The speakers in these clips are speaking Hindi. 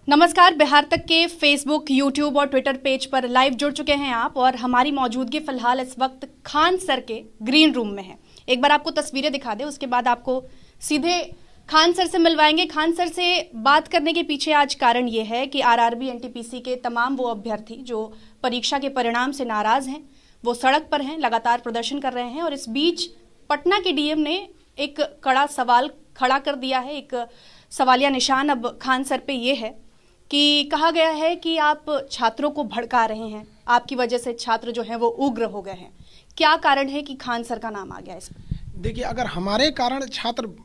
नमस्कार। बिहार तक के फेसबुक, यूट्यूब और ट्विटर पेज पर लाइव जुड़ चुके हैं आप, और हमारी मौजूदगी फिलहाल इस वक्त खान सर के ग्रीन रूम में है। एक बार आपको तस्वीरें दिखा दें, उसके बाद आपको सीधे खान सर से मिलवाएंगे। खान सर से बात करने के पीछे आज कारण ये है कि आरआरबी एनटीपीसी के तमाम वो अभ्यर्थी जो परीक्षा के परिणाम से नाराज हैं, वो सड़क पर हैं, लगातार प्रदर्शन कर रहे हैं। और इस बीच पटना के डीएम ने एक कड़ा सवाल खड़ा कर दिया है। एक सवालिया निशान अब खान सर पे ये है कि कहा गया है कि आप छात्रों को भड़का रहे हैं, आपकी वजह से छात्र जो हैं वो उग्र हो गए हैं। क्या कारण है कि खान सर का नाम आ गया इसमें? देखिए, अगर हमारे कारण छात्र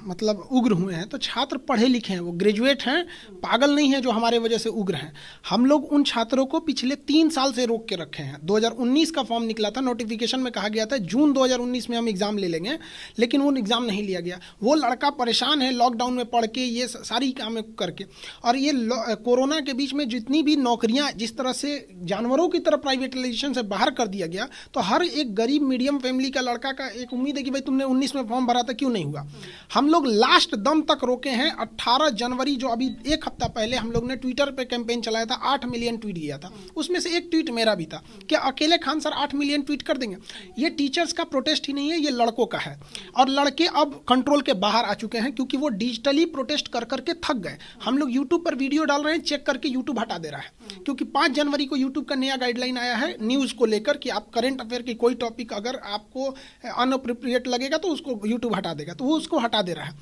मतलब उग्र हुए हैं तो छात्र पढ़े लिखे हैं, वो ग्रेजुएट हैं, पागल नहीं है जो हमारे वजह से उग्र हैं। हम लोग उन छात्रों को पिछले 3 साल से रोक के रखे हैं। 2019 का फॉर्म निकला था, नोटिफिकेशन में कहा गया था जून 2019 में हम एग्ज़ाम ले लेंगे, लेकिन वो एग्ज़ाम नहीं लिया गया। वो लड़का परेशान है लॉकडाउन में पढ़ के, ये सारी काम करके। और ये कोरोना के बीच में जितनी भी नौकरियाँ जिस तरह से जानवरों की तरह प्राइवेटाइजेशन से बाहर कर दिया गया, तो हर एक गरीब मीडियम फैमिली का लड़का का एक उम्मीद है कि भाई तुमने 19 में फॉर्म भरा था, क्यों नहीं हुआ। हम लोग लास्ट दम तक रोके हैं। 18 जनवरी जो अभी एक हफ्ता पहले हम लोग ने ट्विटर पे कैंपेन चलाया था, 8 मिलियन ट्वीट किया था। उसमें से एक ट्वीट मेरा भी था कि अकेले खान सर 8 मिलियन ट्वीट कर देंगे। ये टीचर्स का प्रोटेस्ट ही नहीं है, ये लड़कों का है। और लड़के अब कंट्रोल के बाहर आ चुके हैं क्योंकि वो डिजिटली प्रोटेस्ट कर करके थक गए। हम लोग यूट्यूब पर वीडियो डाल रहे हैं, चेक करके यूट्यूब हटा दे रहा है, क्योंकि 5 जनवरी को यूट्यूब का नया गाइडलाइन आया है न्यूज़ को लेकर कि आप करंट अफेयर की कोई टॉपिक अगर आपको अनअप्रोप्रिएट लगेगा तो उसको यूट्यूब हटा देगा, तो वो उसको हटा दे रहा है।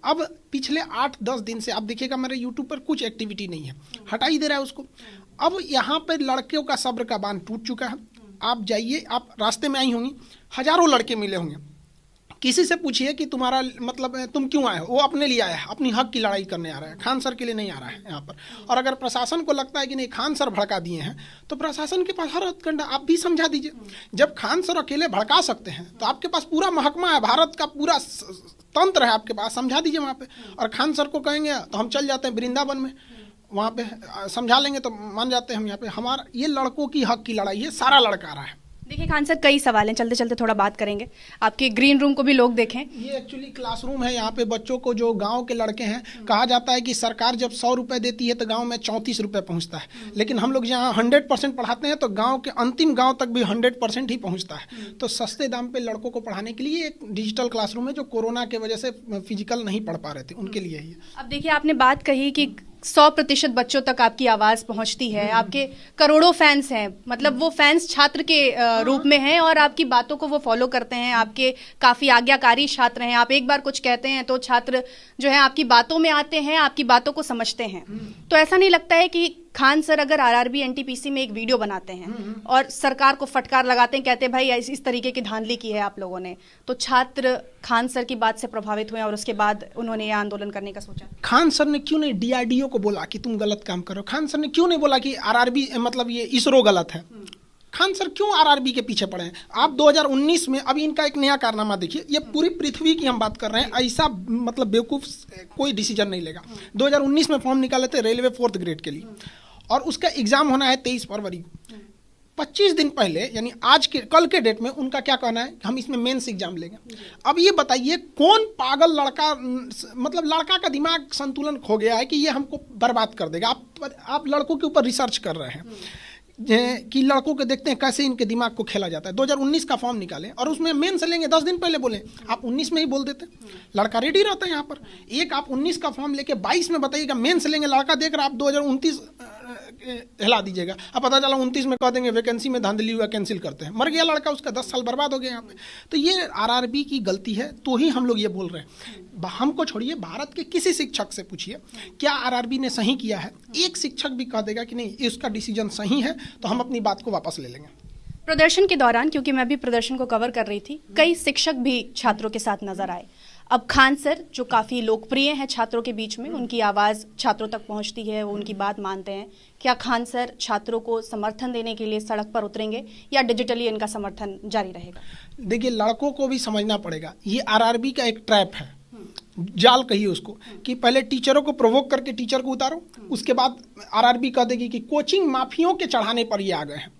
अब पिछले 8-10 दिन से आप देखिएगा मेरे यूट्यूब पर कुछ एक्टिविटी नहीं है, हटा ही दे रहा है उसको। अब यहाँ पे लड़कियों का सब्र का बांध टूट चुका है। आप जाइए, आप रास्ते में आई होंगी, हजारों लड़के मिले होंगे, किसी से पूछिए कि तुम्हारा मतलब तुम क्यों आए हो, वो अपने लिए आया है, अपनी हक की लड़ाई करने आ रहा है, खान सर के लिए नहीं आ रहा है यहाँ पर। और अगर प्रशासन को लगता है कि नहीं खान सर भड़का दिए हैं, तो प्रशासन के पास हर हथकंडा, आप भी समझा दीजिए। जब खान सर अकेले भड़का सकते हैं तो आपके पास पूरा महकमा है, भारत का पूरा तंत्र है आपके पास, समझा दीजिए वहाँ पे। और खान सर को कहेंगे तो हम चल जाते हैं वृंदावन में, वहाँ पे समझा लेंगे तो मान जाते हैं हम। यहाँ पे हमारा ये लड़कों की हक की लड़ाई है, सारा लड़का आ रहा है। देखिए खान सर, कई सवाल हैं, चलते चलते थोड़ा बात करेंगे। आपके ग्रीन रूम को भी लोग देखें। ये एक्चुअली क्लासरूम है। यहाँ पे बच्चों को, जो गांव के लड़के हैं, कहा जाता है कि सरकार जब 100 रुपये देती है तो गांव में 34 रुपये पहुँचता है, लेकिन हम लोग यहाँ 100% पढ़ाते हैं तो गांव के अंतिम गांव तक भी 100% ही पहुँचता है। तो सस्ते दाम पे लड़कों को पढ़ाने के लिए एक डिजिटल क्लासरूम है, जो कोरोना की वजह से फिजिकल नहीं पढ़ पा रहे थे, उनके लिए ही। अब देखिए, आपने बात कही कि 100% बच्चों तक आपकी आवाज़ पहुंचती है, आपके करोड़ों फैंस हैं, मतलब वो फैंस छात्र के रूप में हैं और आपकी बातों को वो फॉलो करते हैं, आपके काफ़ी आज्ञाकारी छात्र हैं। आप एक बार कुछ कहते हैं तो छात्र जो है आपकी बातों में आते हैं, आपकी बातों को समझते हैं। तो ऐसा नहीं लगता है कि खान सर अगर आरआरबी एनटीपीसी में एक वीडियो बनाते हैं और सरकार को फटकार लगाते हैं, कहते हैं भाई इस तरीके की धांधली की है आप लोगों ने, तो छात्र खान सर की बात से प्रभावित हुए और उसके बाद उन्होंने ये आंदोलन करने का सोचा? खान सर ने क्यों नहीं डीआरडीओ को बोला कि तुम गलत काम करो? खान सर ने क्यों नहीं बोला कि आरआरबी मतलब ये इसरो गलत है? खान सर क्यों आरआरबी के पीछे पड़े हैं? आप 2019 में, अभी इनका एक नया कारनामा देखिए, ये पूरी पृथ्वी की हम बात कर रहे हैं, ऐसा मतलब बेवकूफ़ कोई डिसीजन नहीं लेगा। 2019 में फॉर्म निकाले थे रेलवे 4th ग्रेड के लिए, और उसका एग्ज़ाम होना है 23 फरवरी को। 25 दिन पहले, यानी आज के कल के डेट में उनका क्या कहना है, हम इसमें मेंस एग्जाम लेंगे। अब ये बताइए कौन पागल लड़का, मतलब लड़का का दिमाग संतुलन खो गया है कि ये हमको बर्बाद कर देगा। आप लड़कों के ऊपर रिसर्च कर रहे हैं कि लड़कों के देखते हैं कैसे इनके दिमाग को खेला जाता है। 2019 का फॉर्म निकालें और उसमें मेंस लेंगे, 10 दिन पहले बोले, आप 19 में ही बोल देते, लड़का रेडी रहता है यहाँ पर। एक आप 19 का फॉर्म लेके 22 में बताइएगा मेंस लेंगे, लड़का देख रहा, आप 2029 हिला दीजिएगा। अब पता चला 29 में कह देंगे वैकेंसी में धांधली हुआ, कैंसिल करते हैं, मर गया लड़का, उसका 10 साल बर्बाद हो गया यहाँ पे। तो ये आरआरबी की गलती है, तो ही हम लोग ये बोल रहे हैं। हमको छोड़िए, भारत के किसी शिक्षक से पूछिए क्या आरआरबी ने सही किया है, एक शिक्षक भी कह देगा कि नहीं इसका डिसीजन सही है, तो हम अपनी बात को वापस ले लेंगे। प्रदर्शन के दौरान, क्योंकि मैं भी प्रदर्शन को कवर कर रही थी, कई शिक्षक भी छात्रों के साथ नजर आए। अब खान सर जो काफ़ी लोकप्रिय हैं छात्रों के बीच में, उनकी आवाज़ छात्रों तक पहुंचती है, वो उनकी बात मानते हैं। क्या खान सर छात्रों को समर्थन देने के लिए सड़क पर उतरेंगे या डिजिटली इनका समर्थन जारी रहेगा? देखिए, लड़कों को भी समझना पड़ेगा, ये आरआरबी का एक ट्रैप है, जाल कहिए उसको, कि पहले टीचरों को प्रोवोक करके टीचर को उतारो, उसके बाद आरआरबी कह देगी कि कोचिंग माफियों के चढ़ाने पर ये आ गए हैं।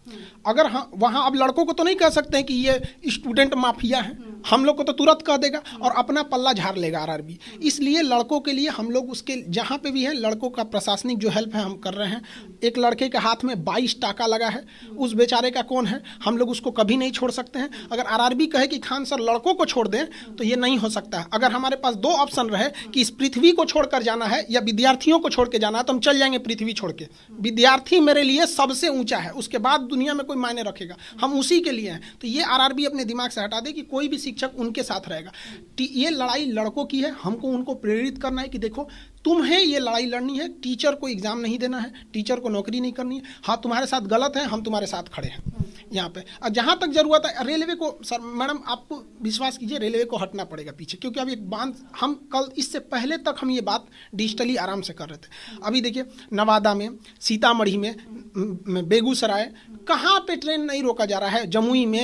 अगर हाँ, वहाँ अब लड़कों को तो नहीं कह सकते हैं कि ये स्टूडेंट माफिया है, हम लोग को तो तुरंत कह देगा और अपना पल्ला झाड़ लेगा आरआरबी। इसलिए लड़कों के लिए हम लोग उसके जहाँ पे भी है लड़कों का प्रशासनिक जो हेल्प है हम कर रहे हैं। एक लड़के के हाथ में 22 टाका लगा है, उस बेचारे का कौन है, हम लोग उसको कभी नहीं छोड़ सकते हैं। अगर आरआरबी कहे कि खान सर लड़कों को छोड़ दें तो ये नहीं हो सकता। अगर हमारे पास 2 ऑप्शन रहे कि इस पृथ्वी को छोड़कर जाना है या विद्यार्थियों को छोड़ के जाना है, तो हम चल जाएंगे पृथ्वी छोड़ के। विद्यार्थी मेरे लिए सबसे ऊंचा है, उसके बाद दुनिया में कोई मायने रखेगा, हम उसी के लिए हैं। तो ये आरआरबी अपने दिमाग से हटा दे कि कोई भी शिक्षक उनके साथ रहेगा। ये लड़ाई लड़कों की है, हमको उनको प्रेरित करना है कि देखो तुम्हें ये लड़ाई लड़नी है, टीचर को एग्जाम नहीं देना है, टीचर को नौकरी नहीं करनी है। हाँ तुम्हारे साथ गलत है, हम तुम्हारे साथ खड़े हैं यहाँ पे। और जहाँ तक जरूरत है रेलवे को, सर मैडम आपको विश्वास कीजिए रेलवे को हटना पड़ेगा पीछे, क्योंकि अभी एक बांध, हम कल इससे पहले तक हम ये बात डिजिटली आराम से कर रहे थे। अभी देखिए नवादा में, सीतामढ़ी में, बेगूसराय, कहाँ पे ट्रेन नहीं रोका जा रहा है। जमुई में,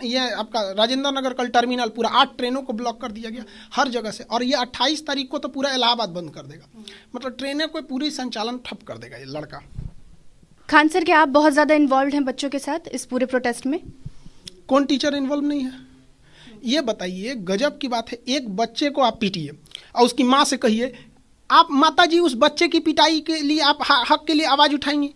ये आपका राजेंद्र नगर कल टर्मिनल पूरा 8 ट्रेनों को ब्लॉक कर दिया गया हर जगह से। और ये 28 तारीख को तो पूरा इलाहाबाद बंद कर देगा, मतलब ट्रेनें को पूरी संचालन ठप कर देगा ये लड़का। खान सर, क्या आप बहुत ज़्यादा इन्वॉल्व हैं बच्चों के साथ इस पूरे प्रोटेस्ट में? कौन टीचर इन्वॉल्व नहीं है? ये बताइए, गजब की बात है। एक बच्चे को आप पीटिए और उसकी माँ से कहिए, आप माता जी उस बच्चे की पिटाई के लिए आप हक के लिए आवाज़ उठाएंगी,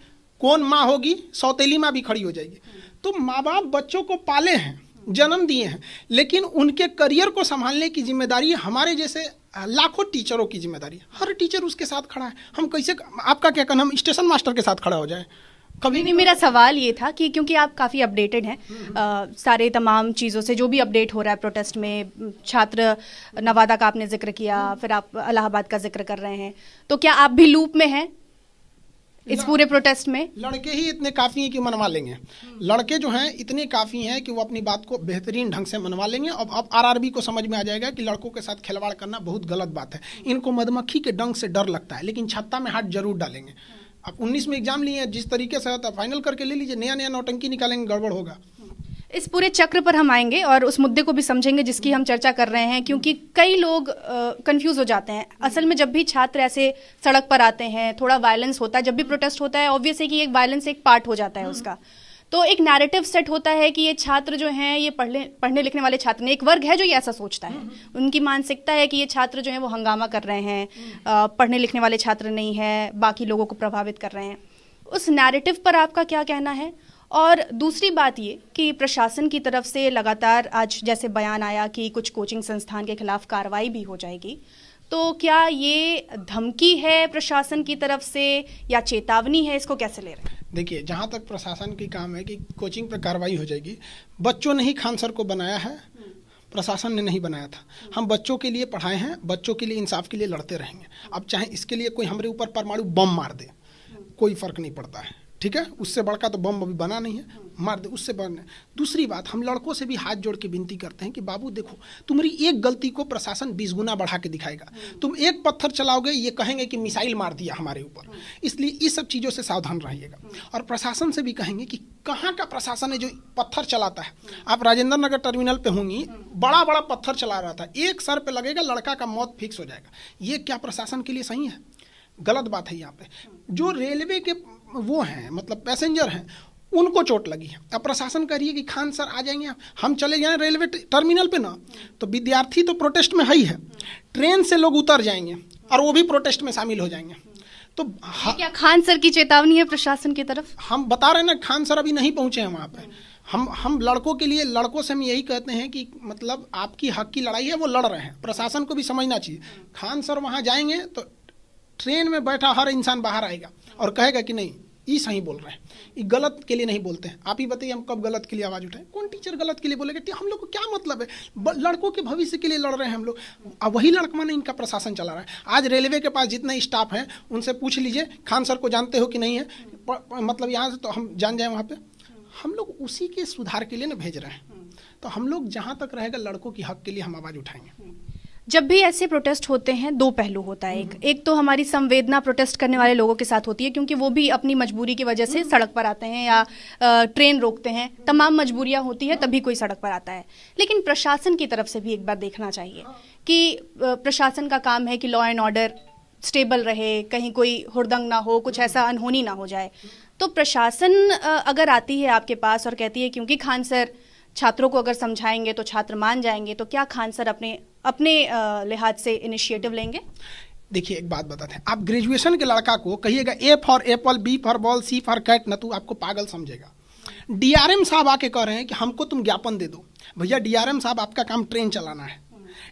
कौन माँ होगी? सौतेली माँ भी खड़ी हो जाएगी। तो माँ बाप बच्चों को पाले हैं, जन्म दिए हैं, लेकिन उनके करियर को संभालने की जिम्मेदारी हमारे जैसे लाखों टीचरों की जिम्मेदारी है। हर टीचर उसके साथ खड़ा है। हम कैसे, आपका क्या कहना, हम स्टेशन मास्टर के साथ खड़ा हो जाए? कभी नहीं। मेरा सवाल ये था कि क्योंकि आप काफ़ी अपडेटेड हैं सारे तमाम चीज़ों से, जो भी अपडेट हो रहा है प्रोटेस्ट में, छात्र नवादा का आपने जिक्र किया, फिर आप इलाहाबाद का जिक्र कर रहे हैं, तो क्या आप भी लूप में हैं इस पूरे प्रोटेस्ट में? लड़के ही इतने काफ़ी हैं कि मनवा लेंगे। लड़के जो हैं इतने काफ़ी हैं कि वो अपनी बात को बेहतरीन ढंग से मनवा लेंगे। अब आरआरबी को समझ में आ जाएगा कि लड़कों के साथ खिलवाड़ करना बहुत गलत बात है। इनको मधुमक्खी के डंक से डर लगता है, लेकिन छत्ता में हाथ जरूर डालेंगे। आप 19 में एग्जाम लिए हैं, जिस तरीके से आता फाइनल करके ले लीजिए, नया नया नौटंकी निकालेंगे, गड़बड़ होगा। इस पूरे चक्र पर हम आएंगे और उस मुद्दे को भी समझेंगे जिसकी हम चर्चा कर रहे हैं, क्योंकि कई लोग कंफ्यूज हो जाते हैं। असल में जब भी छात्र ऐसे सड़क पर आते हैं, थोड़ा वायलेंस होता है, जब भी प्रोटेस्ट होता है, ऑब्वियस है कि एक वायलेंस एक पार्ट हो जाता है उसका। तो एक नैरेटिव सेट होता है कि ये छात्र जो हैं, ये पढ़ने लिखने वाले छात्र, एक वर्ग है जो ये ऐसा सोचता है, उनकी मानसिकता है कि ये छात्र जो हैं वो हंगामा कर रहे हैं, पढ़ने लिखने वाले छात्र नहीं है, बाकी लोगों को प्रभावित कर रहे हैं। उस नैरेटिव पर आपका क्या कहना है? और दूसरी बात ये कि प्रशासन की तरफ से लगातार आज जैसे बयान आया कि कुछ कोचिंग संस्थान के खिलाफ कार्रवाई भी हो जाएगी, तो क्या ये धमकी है प्रशासन की तरफ से या चेतावनी है? इसको कैसे ले रहे हैं? देखिए, जहाँ तक प्रशासन की काम है कि कोचिंग पर कार्रवाई हो जाएगी, बच्चों ने ही खान सर को बनाया है, प्रशासन ने नहीं बनाया था। हम बच्चों के लिए पढ़ाए हैं, बच्चों के लिए, इंसाफ के लिए लड़ते रहेंगे। अब चाहे इसके लिए कोई हमारे ऊपर परमाणु बम मार दे, कोई फर्क नहीं पड़ता है, ठीक है? उससे बड़का तो बम अभी बना नहीं है, मार दे, उससे बढ़ने। दूसरी बात, हम लड़कों से भी हाथ जोड़ के विनती करते हैं कि बाबू देखो, तुम्हारी एक गलती को प्रशासन 20 गुना बढ़ा के दिखाएगा। तुम एक पत्थर चलाओगे, ये कहेंगे कि मिसाइल मार दिया हमारे ऊपर। इसलिए इस सब चीज़ों से सावधान रहिएगा। और प्रशासन से भी कहेंगे कि कहाँ का प्रशासन है जो पत्थर चलाता है। आप राजेंद्र नगर टर्मिनल पे होंगी, बड़ा बड़ा पत्थर चला रहा था, एक सर पे लगेगा, लड़का का मौत फिक्स हो जाएगा। ये क्या प्रशासन के लिए सही है? गलत बात है। यहाँ पे जो रेलवे के वो हैं, मतलब पैसेंजर हैं, उनको चोट लगी है। अब प्रशासन कह रही है कि खान सर आ जाएंगे, हम चले जाएं रेलवे टर्मिनल पे ना, तो विद्यार्थी तो प्रोटेस्ट में है ही है, ट्रेन से लोग उतर जाएंगे और वो भी प्रोटेस्ट में शामिल हो जाएंगे। तो क्या खान सर की चेतावनी है प्रशासन की तरफ? हम बता रहे हैं ना, खान सर अभी नहीं पहुंचे हैं वहाँ पे। हम लड़कों के लिए, लड़कों से हम यही कहते हैं कि मतलब आपकी हक की लड़ाई है, वो लड़ रहे हैं, प्रशासन को भी समझना चाहिए। खान सर वहाँ जाएंगे तो ट्रेन में बैठा हर इंसान बाहर आएगा और कहेगा कि नहीं, ये सही बोल रहे हैं, ये गलत के लिए नहीं बोलते हैं। आप ही बताइए, हम कब गलत के लिए आवाज़ उठाएं? कौन टीचर गलत के लिए बोलेगा? हम लोग को क्या मतलब है? लड़कों के भविष्य के लिए लड़ रहे हैं हम लोग। अब वही लड़कवा ने इनका प्रशासन चला रहा है। आज रेलवे के पास जितने स्टाफ हैं, उनसे पूछ लीजिए खान सर को जानते हो कि नहीं है, मतलब यहाँ से तो हम जान जाएँ वहाँ पर। हम लोग उसी के सुधार के लिए ना भेज रहे हैं। तो हम लोग जहाँ तक रहेगा लड़कों की हक के लिए हम आवाज़ उठाएंगे। जब भी ऐसे प्रोटेस्ट होते हैं, दो पहलू होता है। एक तो हमारी संवेदना प्रोटेस्ट करने वाले लोगों के साथ होती है, क्योंकि वो भी अपनी मजबूरी की वजह से सड़क पर आते हैं या ट्रेन रोकते हैं, तमाम मजबूरियां होती है तभी कोई सड़क पर आता है। लेकिन प्रशासन की तरफ से भी एक बार देखना चाहिए कि प्रशासन का काम है कि लॉ एंड ऑर्डर स्टेबल रहे, कहीं कोई हुड़दंग ना हो, कुछ ऐसा अनहोनी ना हो जाए। तो प्रशासन अगर आती है आपके पास और कहती है क्योंकि खान सर छात्रों को अगर समझाएंगे तो छात्र मान जाएंगे, तो क्या खान सर अपने अपने लिहाज से इनिशिएटिव लेंगे? देखिए एक बात बताते हैं, आप ग्रेजुएशन के लड़का को कहिएगा A for apple, B for ball, C for cat, न तो आपको पागल समझेगा। डीआरएम साहब आके कह रहे हैं कि हमको तुम ज्ञापन दे दो। भैया डीआरएम साहब आपका काम ट्रेन चलाना है।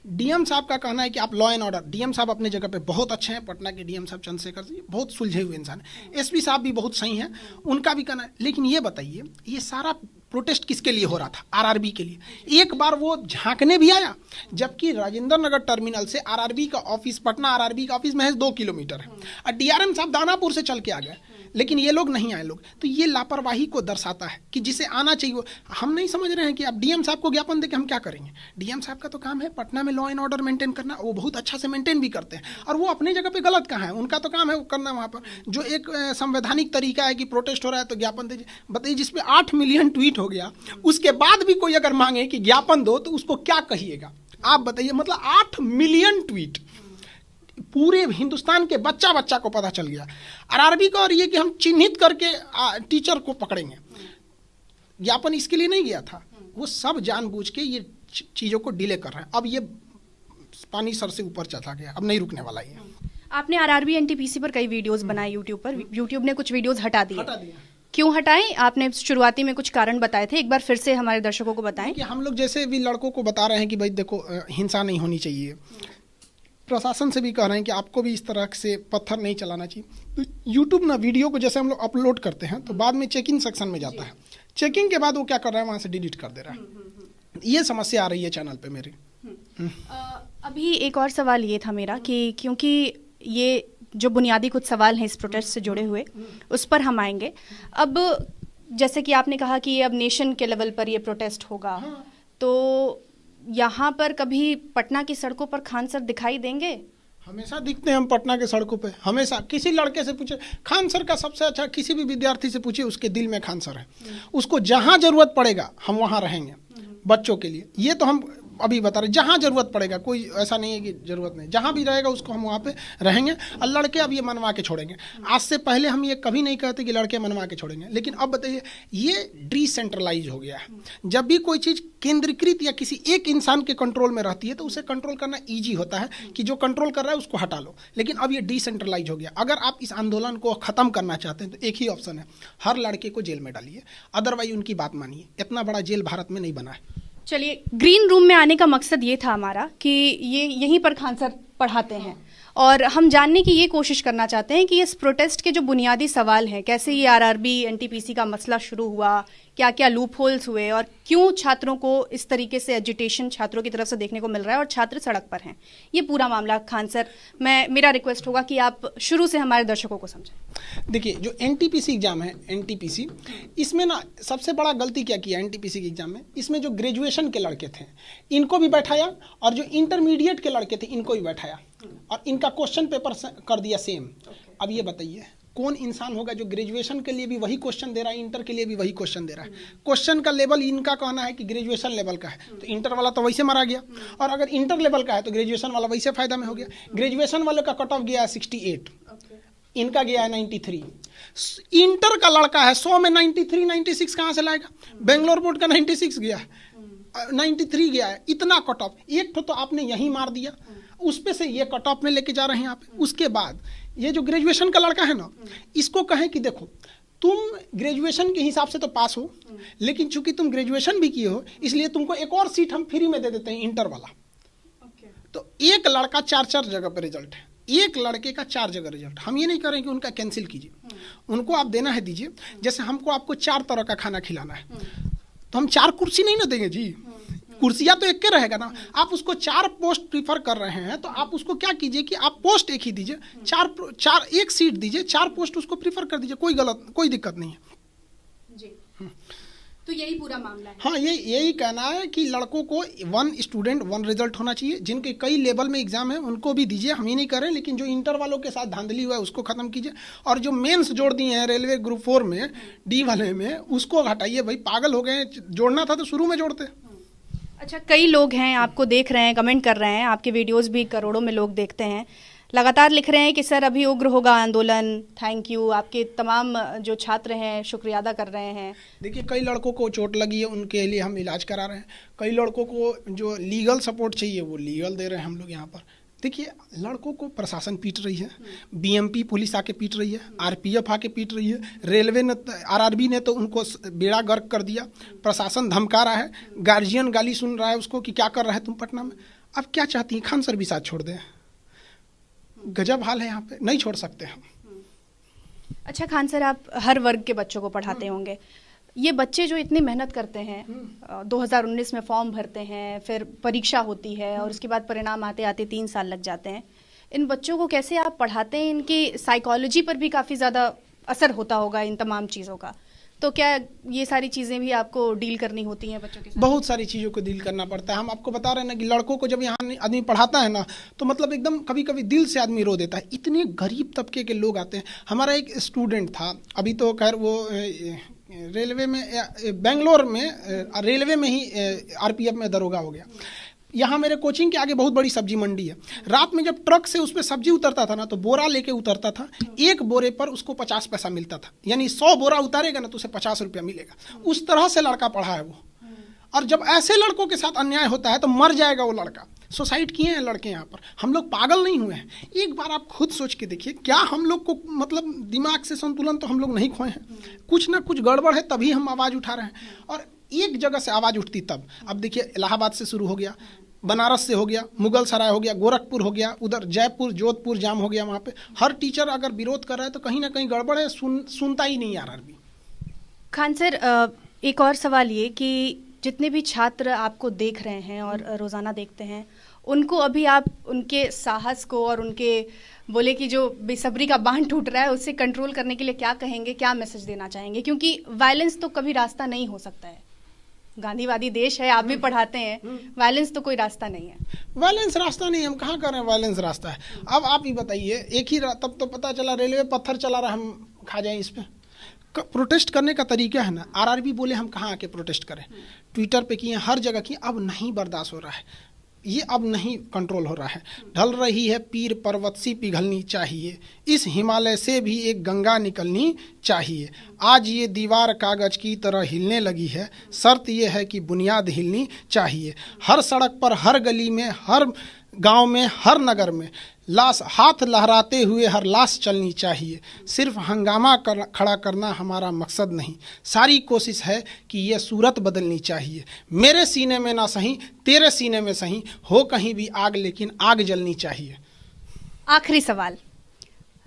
डीएम साहब का कहना है कि आप लॉ एंड ऑर्डर, डीएम साहब अपने जगह पे बहुत अच्छे हैं, पटना के डीएम साहब चंद्रशेखर जी बहुत सुलझे हुए इंसान हैं। एसपी साहब भी बहुत सही हैं, उनका भी कहना है। लेकिन ये बताइए, ये सारा प्रोटेस्ट किसके लिए हो रहा था? आरआरबी के लिए। एक बार वो झांकने भी आया, जबकि राजेंद्र नगर टर्मिनल से आरआरबी का ऑफिस, पटना आरआरबी का ऑफिस महज 2 किलोमीटर है, और डीआरएम साहब दानापुर से चल के आ गए, लेकिन ये लोग नहीं आए लोग। तो ये लापरवाही को दर्शाता है कि जिसे आना चाहिए वो। हम नहीं समझ रहे हैं कि आप डीएम साहब को ज्ञापन देके हम क्या करेंगे। डीएम साहब का तो काम है पटना में लॉ एंड ऑर्डर मेंटेन करना, वो बहुत अच्छा से मेंटेन भी करते हैं, और वो अपने जगह पे गलत कहाँ है, उनका तो काम है वो करना वहाँ पर। जो एक संवैधानिक तरीका है कि प्रोटेस्ट हो रहा है तो ज्ञापन दीजिए। बताइए, जिसपे 8 मिलियन ट्वीट हो गया, उसके बाद भी कोई अगर मांगे कि ज्ञापन दो, तो उसको क्या कहिएगा आप बताइए। मतलब 8 मिलियन ट्वीट, पूरे हिंदुस्तान के बच्चा बच्चा को पता चल गया आरआरबी का। और ये कि हम चिन्हित करके टीचर को पकड़ेंगे, ज्ञापन इसके लिए नहीं गया था। वो सब जानबूझ के ये चीज़ों को डिले कर रहे हैं। अब ये पानी सर से ऊपर चला गया, अब नहीं रुकने वाला ये। आपने आरआरबी एनटीपीसी पर कई वीडियोस बनाए यूट्यूब पर, यूट्यूब ने कुछ वीडियोस हटा दिए। क्यों हटाएं? आपने शुरुआती में कुछ कारण बताए थे, एक बार फिर से हमारे दर्शकों को बताएं। कि हम लोग जैसे भी लड़कों को बता रहे हैं कि भाई देखो हिंसा नहीं होनी चाहिए, प्रशासन से भी कह रहे हैं कि आपको भी इस तरह से पत्थर नहीं चलाना चाहिए। तो यूट्यूब ना वीडियो को जैसे हम लोग अपलोड करते हैं तो बाद में चेकिंग सेक्शन में जाता है, चेकिंग के बाद वो क्या कर रहा है, वहाँ से डिलीट कर दे रहा है। ये समस्या आ रही है चैनल पे मेरी। अभी एक और सवाल ये था मेरा कि क्योंकि ये जो बुनियादी कुछ सवाल हैं इस प्रोटेस्ट से जुड़े हुए, उस पर हम आएंगे। अब जैसे कि आपने कहा कि अब नेशन के लेवल पर ये प्रोटेस्ट होगा, तो यहाँ पर कभी पटना की सड़कों पर खान सर दिखाई देंगे? हमेशा दिखते हैं हम पटना के सड़कों पे, हमेशा। किसी लड़के से पूछे खान सर का सबसे अच्छा, किसी भी विद्यार्थी से पूछे उसके दिल में खान सर है। उसको जहाँ जरूरत पड़ेगा हम वहाँ रहेंगे बच्चों के लिए। ये तो हम अभी बता रहे, जहाँ जरूरत पड़ेगा, कोई ऐसा नहीं है कि जरूरत नहीं, जहाँ भी रहेगा उसको हम वहाँ पे रहेंगे। और लड़के अब ये मनवा के छोड़ेंगे। आज से पहले हम ये कभी नहीं कहते कि लड़के मनवा के छोड़ेंगे, लेकिन अब बताइए ये डिसेंट्रलाइज हो गया है। जब भी कोई चीज़ केंद्रीकृत या किसी एक इंसान के कंट्रोल में रहती है तो उसे कंट्रोल करना ईजी होता है कि जो कंट्रोल कर रहा है उसको हटा लो। लेकिन अब ये डिसेंट्रलाइज हो गया। अगर आप इस आंदोलन को ख़त्म करना चाहते हैं तो एक ही ऑप्शन है, हर लड़के को जेल में डालिए, अदरवाइज उनकी बात मानिए। इतना बड़ा जेल भारत में नहीं बना है। चलिए, ग्रीन रूम में आने का मकसद ये था हमारा कि ये यहीं पर खान सर पढ़ाते हैं, और हम जानने की ये कोशिश करना चाहते हैं कि इस प्रोटेस्ट के जो बुनियादी सवाल हैं, कैसे ये आरआरबी एनटीपीसी का मसला शुरू हुआ, क्या क्या लूप होल्स हुए, और क्यों छात्रों को इस तरीके से एजिटेशन छात्रों की तरफ से देखने को मिल रहा है और छात्र सड़क पर हैं। ये पूरा मामला खान सर, मेरा रिक्वेस्ट होगा कि आप शुरू से हमारे दर्शकों को समझें। देखिए, जो एनटीपीसी एग्जाम है, एनटीपीसी, इसमें ना सबसे बड़ा गलती क्या किया एनटीपीसी के एग्जाम में, इसमें जो ग्रेजुएशन के लड़के थे इनको भी बैठाया, और जो इंटरमीडिएट के लड़के थे इनको भी बैठाया, और इनका क्वेश्चन पेपर कर दिया सेम। अब ये बताइए कौन इंसान होगा जो ग्रेजुएशन के लिए भी वही क्वेश्चन दे रहा है, इंटर के लिए भी वही क्वेश्चन दे रहा है। क्वेश्चन का लेवल इनका कहना है कि ग्रेजुएशन लेवल का है, तो इंटर वाला तो वैसे मारा गया, और अगर इंटर लेवल का है तो ग्रेजुएशन वाला वैसे फायदा में हो गया। ग्रेजुएशन वाले का कट ऑफ गया है 68, इनका गया है 93। इंटर का लड़का है 100 में 93, 96 कहाँ से लाएगा? बेंगलोर बोर्ड का 96 गया है, 93 गया है, इतना कट ऑफ। एक तो आपने यही मार दिया, उस पे से ये कट ऑफ में लेके जा रहे हैं आप। उसके बाद ये जो ग्रेजुएशन का लड़का है ना, इसको कहें कि देखो तुम ग्रेजुएशन के हिसाब से तो पास हो, लेकिन चूंकि तुम ग्रेजुएशन भी किए हो इसलिए तुमको एक और सीट हम फ्री में दे देते हैं, इंटर वाला। तो एक लड़का 4 जगह पर रिजल्ट है, एक लड़के का 4 जगह रिजल्ट। हम ये नहीं कर रहे हैं कि उनका कैंसिल कीजिए, उनको आप देना है दीजिए। जैसे हमको आपको 4 तरह का खाना खिलाना है तो हम 4 कुर्सी नहीं ना देंगे जी, कुर्सियाँ तो एक के रहेगा ना। आप उसको 4 पोस्ट प्रीफर कर रहे हैं तो आप उसको क्या कीजिए कि आप पोस्ट एक ही दीजिए, 4 एक सीट दीजिए, 4 पोस्ट उसको प्रीफर कर दीजिए, कोई दिक्कत नहीं है जी। तो यही पूरा मामला है। हाँ, यही कहना है कि लड़कों को 1 स्टूडेंट 1 रिजल्ट होना चाहिए। जिनके कई लेवल में एग्जाम है उनको भी दीजिए, हम ही नहीं करें, लेकिन जो इंटर वालों के साथ धांधली हुआ है उसको खत्म कीजिए। और जो मेंस जोड़ दिए हैं रेलवे ग्रुप 4 में, डी वाले में, उसको हटाइए। भाई पागल हो गए, जोड़ना था तो शुरू में जोड़ते। अच्छा, कई लोग हैं आपको देख रहे हैं, कमेंट कर रहे हैं, आपके वीडियोस भी करोड़ों में लोग देखते हैं, लगातार लिख रहे हैं कि सर अभी उग्र होगा आंदोलन, थैंक यू, आपके तमाम जो छात्र हैं शुक्रिया अदा कर रहे हैं। देखिए, कई लड़कों को चोट लगी है, उनके लिए हम इलाज करा रहे हैं। कई लड़कों को जो लीगल सपोर्ट चाहिए वो लीगल दे रहे हैं हम लोग यहाँ पर। देखिए, लड़कों को प्रशासन पीट रही है, बीएमपी पुलिस आके पीट रही है, आरपीएफ आके पीट रही है, रेलवे ने, आरआरबी ने तो उनको बेड़ा गर्क कर दिया, प्रशासन धमका रहा है, गार्जियन गाली सुन रहा है उसको कि क्या कर रहा है तुम पटना में। अब क्या चाहती हैं, खान सर भी साथ छोड़ दें? गजब हाल है यहाँ पे, नहीं छोड़ सकते हम। अच्छा खान सर, आप हर वर्ग के बच्चों को पढ़ाते होंगे, ये बच्चे जो इतनी मेहनत करते हैं, 2019 में फॉर्म भरते हैं, फिर परीक्षा होती है और उसके बाद परिणाम आते आते 3 साल लग जाते हैं, इन बच्चों को कैसे आप पढ़ाते हैं? इनकी साइकोलॉजी पर भी काफ़ी ज़्यादा असर होता होगा इन तमाम चीज़ों का, तो क्या ये सारी चीज़ें भी आपको डील करनी होती हैं बच्चों के साथ? बहुत सारी चीज़ों को डील करना पड़ता है। हम आपको बता रहे हैं ना कि लड़कों को जब यहाँ आदमी पढ़ाता है ना, तो मतलब एकदम कभी कभी दिल से आदमी रो देता है। इतने गरीब तबके के लोग आते हैं। हमारा एक स्टूडेंट था, अभी तो खैर वो रेलवे में, बेंगलोर में रेलवे में ही आरपीएफ में दरोगा हो गया। यहाँ मेरे कोचिंग के आगे बहुत बड़ी सब्जी मंडी है। रात में जब ट्रक से उस पर सब्जी उतरता था ना, तो बोरा लेके उतरता था, एक बोरे पर उसको 50 पैसा मिलता था, यानी 100 बोरा उतारेगा ना तो उसे 50 रुपया मिलेगा। उस तरह से लड़का पढ़ा है वो। और जब ऐसे लड़कों के साथ अन्याय होता है तो मर जाएगा वो लड़का। सुसाइड किए हैं लड़के यहाँ पर। हम लोग पागल नहीं हुए हैं। एक बार आप खुद सोच के देखिए, क्या हम लोग को मतलब दिमाग से संतुलन तो हम लोग नहीं खोए हैं? कुछ ना कुछ गड़बड़ है, तभी हम आवाज़ उठा रहे हैं। और एक जगह से आवाज़ उठती तब, अब देखिए इलाहाबाद से शुरू हो गया, बनारस से हो गया, मुगल सराय हो गया, गोरखपुर हो गया, उधर जयपुर जोधपुर जाम हो गया। वहाँ पे हर टीचर अगर विरोध कर रहा है तो कहीं ना कहीं गड़बड़ है, सुनता ही नहीं आरआरबी। खान सर, एक और सवाल ये कि जितने भी छात्र आपको देख रहे हैं और रोज़ाना देखते हैं, उनको अभी आप उनके साहस को और उनके बोले कि जो बेसब्री का बांध टूट रहा है उससे कंट्रोल करने के लिए क्या कहेंगे, क्या मैसेज देना चाहेंगे? क्योंकि वायलेंस तो कभी रास्ता नहीं हो सकता है। गांधीवादी देश है, आप भी पढ़ाते हैं, वायलेंस तो कोई रास्ता नहीं है। वायलेंस रास्ता नहीं, हम कहाँ कर रहे हैं वायलेंस रास्ता है। अब आप ही बताइए, एक ही तब तो पता चला रेलवे पत्थर चला रहा, हम खा जाएं इस पे। प्रोटेस्ट करने का तरीका है ना, आरआरबी बोले हम कहाँ आके प्रोटेस्ट करें, ट्विटर पे किए, हर जगह किए, अब नहीं बर्दाश्त हो रहा है ये, अब नहीं कंट्रोल हो रहा है। ढल रही है पीर पर्वत सी पिघलनी चाहिए, इस हिमालय से भी एक गंगा निकलनी चाहिए। आज ये दीवार कागज की तरह हिलने लगी है, शर्त ये है कि बुनियाद हिलनी चाहिए। हर सड़क पर, हर गली में, हर गांव में, हर नगर में लाश हाथ लहराते हुए हर लाश चलनी चाहिए। सिर्फ हंगामा खड़ा करना हमारा मकसद नहीं, सारी कोशिश है कि यह सूरत बदलनी चाहिए। मेरे सीने में ना सही, तेरे सीने में सही, हो कहीं भी आग, लेकिन आग जलनी चाहिए। आखिरी सवाल,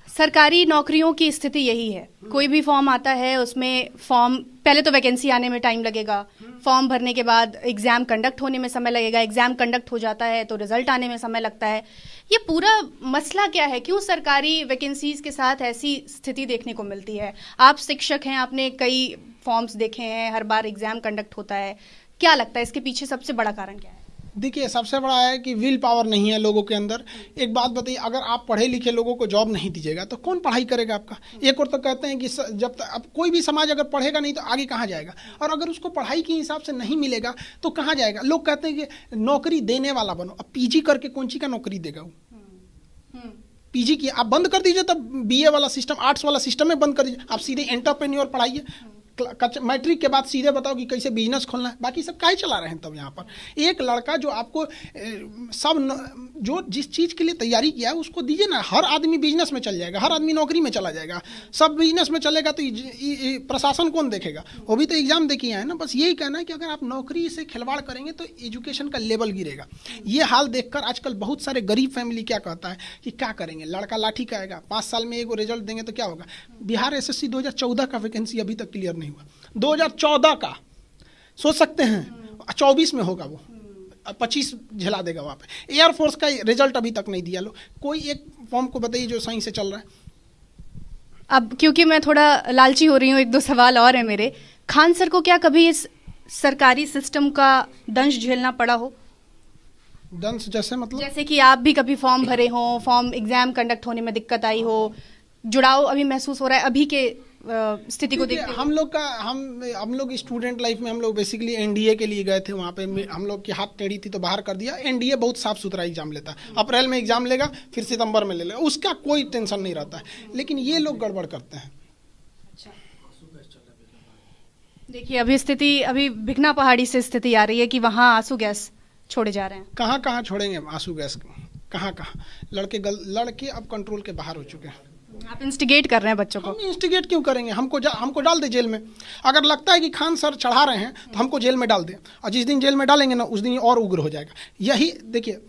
सरकारी नौकरियों की स्थिति यही है, कोई भी फॉर्म आता है उसमें फॉर्म, पहले तो वैकेंसी आने में टाइम लगेगा, फॉर्म भरने के बाद एग्ज़ाम कंडक्ट होने में समय लगेगा, एग्ज़ाम कंडक्ट हो जाता है तो रिजल्ट आने में समय लगता है। ये पूरा मसला क्या है? क्यों सरकारी वैकेंसीज के साथ ऐसी स्थिति देखने को मिलती है? आप शिक्षक हैं, आपने कई फॉर्म्स देखे हैं, हर बार एग्ज़ाम कंडक्ट होता है, क्या लगता है इसके पीछे सबसे बड़ा कारण क्या है? देखिए, सबसे बड़ा है कि विल पावर नहीं है लोगों के अंदर। एक बात बताइए, अगर आप पढ़े लिखे लोगों को जॉब नहीं दीजिएगा तो कौन पढ़ाई करेगा आपका? एक और तो कहते हैं कि जब तक अब कोई भी समाज अगर पढ़ेगा नहीं तो आगे कहाँ जाएगा, और अगर उसको पढ़ाई के हिसाब से नहीं मिलेगा तो कहाँ जाएगा? लोग कहते हैं कि नौकरी देने वाला बनो। अब पीजी करके कौन सी का नौकरी देगा वो? पीजी की आप बंद कर दीजिए, तब बीए वाला सिस्टम, आर्ट्स वाला सिस्टम में बंद कर दीजिए, आप सीधे एंटरप्रेन्योर पढ़ाइए। मैट्रिक के बाद सीधे बताओ कि कैसे बिजनेस खोलना है, बाकी सब काहे चला रहे हैं तब यहाँ पर? एक लड़का जो आपको जो जिस चीज़ के लिए तैयारी किया है उसको दीजिए ना। हर आदमी बिजनेस में चल जाएगा, हर आदमी नौकरी में चला जाएगा, सब बिजनेस में चलेगा तो प्रशासन कौन देखेगा? वो भी तो एग्जाम दे के आए ना। बस यही कहना है कि अगर आप नौकरी से खिलवाड़ करेंगे तो एजुकेशन का लेवल गिरेगा। ये हाल देखकर आजकल बहुत सारे गरीब फैमिली क्या कहता है कि क्या करेंगे, लड़का लाठी खाएगा, 5 साल में एगो रिजल्ट देंगे तो क्या होगा? बिहार एसएससी 2014 का वैकेंसी अभी तक क्लियर नहीं हुआ, 2014 का सोच सकते हैं, 24 में होगा वो, 25 झेला देगा वहाँ पे। एयरफोर्स का रिजल्ट अभी तक नहीं दिया। लो कोई एक फॉर्म को बताइए जो सही से चल रहा है। अब क्योंकि मैं थोड़ा लालची हो रही हूँ, 1-2 सवाल और है मेरे। खान सर को क्या कभी इस सरकारी सिस्टम का दंश झेलना पड़ा हो? दंश जैसे मतलब? जैसे कि आप भी कभी फॉर्म भरे हो, फॉर्म एग्जाम कंडक्ट होने में दिक्कत आई हो, जुड़ाव अभी महसूस हो रहा है अभी के स्थिति को देखते हुए? हम लोग स्टूडेंट लाइफ में हम लोग बेसिकली एनडीए के लिए गए थे। वहाँ पे हम लोग की हाथ टेढ़ी थी तो बाहर कर दिया। एनडीए बहुत साफ सुथरा एग्जाम लेता है, अप्रैल में एग्जाम लेगा, फिर सितंबर में ले लेगा, उसका कोई टेंशन नहीं रहता है। लेकिन ये लोग गड़बड़ करते हैं। देखिए अभी भिकना पहाड़ी से स्थिति आ रही है कि वहाँ आंसू गैस छोड़े जा रहे हैं। कहाँ कहाँ छोड़ेंगे आंसू गैस, कहाँ कहाँ। लड़के अब कंट्रोल के बाहर हो चुके हैं। आप इंस्टिगेट कर रहे हैं बच्चों को? हम इंस्टिगेट क्यों करेंगे? हमको डाल दे जेल में। अगर लगता है कि खान सर चढ़ा रहे हैं तो हमको जेल में डाल दें, और जिस दिन जेल में डालेंगे ना उस दिन और उग्र हो जाएगा। यही देखिए,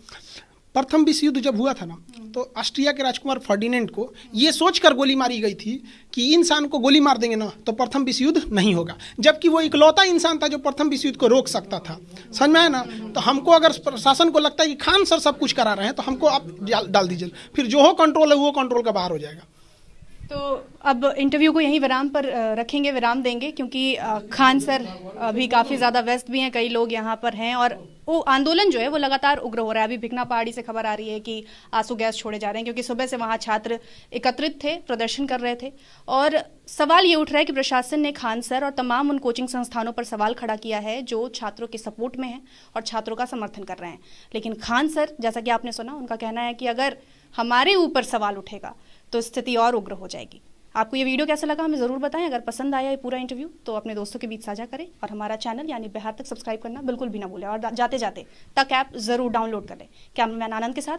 प्रथम विश्व युद्ध जब हुआ था ना, तो ऑस्ट्रिया के राजकुमार फर्डिनेंड को ये सोचकर गोली मारी गई थी कि इंसान को गोली मार देंगे ना तो प्रथम विश्व युद्ध नहीं होगा, जबकि वो इकलौता इंसान था जो प्रथम विश्व युद्ध को रोक सकता था। समझ में आया ना? तो हमको अगर प्रशासन को लगता है कि खान सर सब कुछ करा रहे हैं तो हमको आप डाल दीजिए, फिर जो हो कंट्रोल है वो कंट्रोल का बाहर हो जाएगा। तो अब इंटरव्यू को यहीं विराम पर रखेंगे, विराम देंगे, क्योंकि खान सर अभी काफ़ी ज़्यादा व्यस्त भी हैं, कई लोग यहाँ पर हैं और वो आंदोलन जो है वो लगातार उग्र हो रहा है। अभी भिकना पहाड़ी से खबर आ रही है कि आंसू गैस छोड़े जा रहे हैं, क्योंकि सुबह से वहाँ छात्र एकत्रित थे, प्रदर्शन कर रहे थे। और सवाल ये उठ रहा है कि प्रशासन ने खान सर और तमाम उन कोचिंग संस्थानों पर सवाल खड़ा किया है जो छात्रों के सपोर्ट में हैं और छात्रों का समर्थन कर रहे हैं। लेकिन खान सर, जैसा कि आपने सुना, उनका कहना है कि अगर हमारे ऊपर सवाल उठेगा तो स्थिति और उग्र हो जाएगी। आपको ये वीडियो कैसा लगा हमें ज़रूर बताएं। अगर पसंद आया ये पूरा इंटरव्यू तो अपने दोस्तों के बीच साझा करें और हमारा चैनल यानी बिहार तक सब्सक्राइब करना बिल्कुल भी ना भूलें। और जाते जाते तक ऐप ज़रूर डाउनलोड करें। कैमरामैन आनंद के साथ